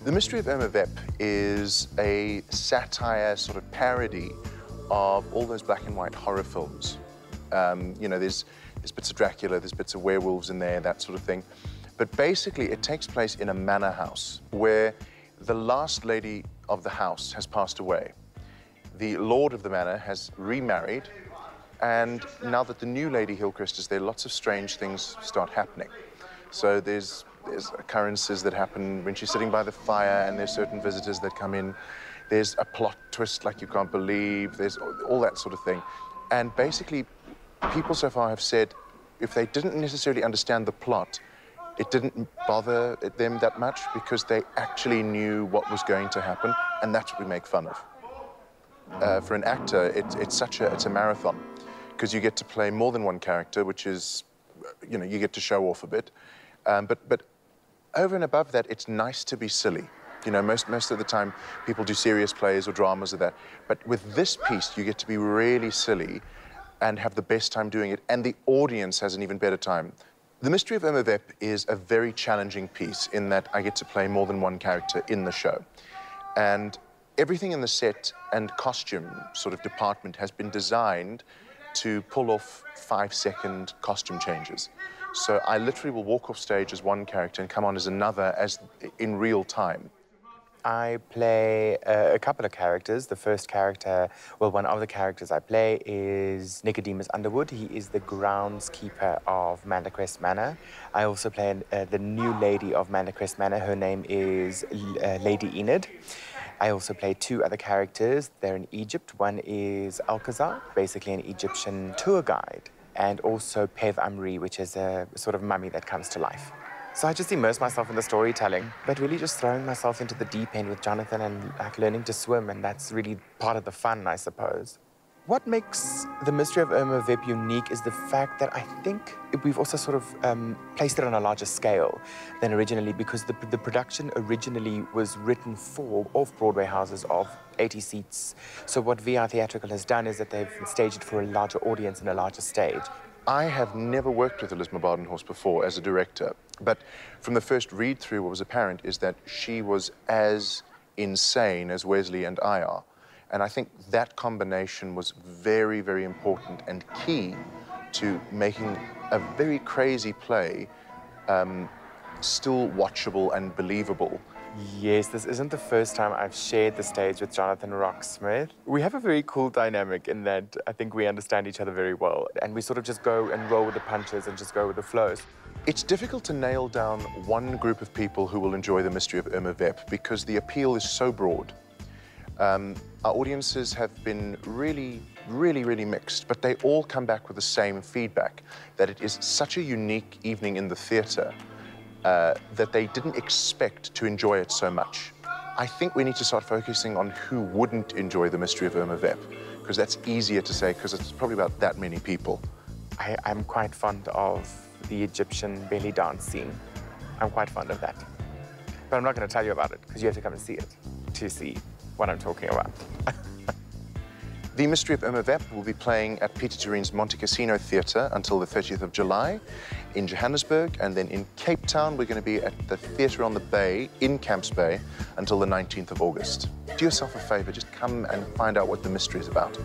The Mystery of Irma Vep is a satire, sort of parody of all those black and white horror films. You know, there's bits of Dracula, there's bits of werewolves in there, that sort of thing. But basically, it takes place in a manor house where the last lady of the house has passed away. The lord of the manor has remarried, and now that the new Lady Hillcrest is there, lots of strange things start happening. So there's occurrences that happen when she's sitting by the fire, and there's certain visitors that come in. There's a plot twist like you can't believe. There's all that sort of thing. And basically, people so far have said if they didn't necessarily understand the plot, it didn't bother them that much because they actually knew what was going to happen, and that's what we make fun of. For an actor, it's a marathon because you get to play more than one character, which is, you know, you get to show off a bit. But over and above that, it's nice to be silly. You know, most of the time, people do serious plays or dramas or that. But with this piece, you get to be really silly and have the best time doing it, and the audience has an even better time. The Mystery of Irma Vep is a very challenging piece in that I get to play more than one character in the show. And everything in the set and costume sort of department has been designed to pull off 5-second costume changes. So I literally will walk off stage as one character and come on as another in real time. I play a couple of characters. The first character, well, one of the characters I play is Nicodemus Underwood. He is the groundskeeper of Maandae Manor. I also play the new lady of Maandae Manor. Her name is Lady Enid. I also play two other characters. They're in Egypt. One is Alcazar, basically an Egyptian tour guide, and also Pev Amri, which is a sort of mummy that comes to life. So I just immerse myself in the storytelling, but really just throwing myself into the deep end with Jonathan and like learning to swim, and that's really part of the fun, I suppose. What makes The Mystery of Irma Vep unique is the fact that I think we've also sort of placed it on a larger scale than originally, because the production originally was written for off-Broadway houses of 80 seats. So what VI Theatrical has done is that they've staged it for a larger audience and a larger stage. I have never worked with Elizabeth Badenhorst before as a director, but from the first read-through, what was apparent is that she was as insane as Wesley and I are. And I think that combination was very, very important and key to making a very crazy play still watchable and believable. Yes, this isn't the first time I've shared the stage with Jonathan Rocksmith. We have a very cool dynamic in that I think we understand each other very well, and we sort of just go and roll with the punches and just go with the flows. It's difficult to nail down one group of people who will enjoy The Mystery of Irma Vep because the appeal is so broad. Our audiences have been really, really, really mixed, but they all come back with the same feedback, that it is such a unique evening in the theatre that they didn't expect to enjoy it so much. I think we need to start focusing on who wouldn't enjoy The Mystery of Irma Vep, because that's easier to say, because it's probably about that many people. I'm quite fond of the Egyptian belly dance scene. I'm quite fond of that. But I'm not going to tell you about it, because you have to come and see it to see what I'm talking about. The Mystery of Irma Vep will be playing at Peter Turin's Monte Cassino Theatre until the 30th of July in Johannesburg, and then in Cape Town we're going to be at the Theatre on the Bay in Camps Bay until the 19th of August. Do yourself a favour, just come and find out what the mystery is about.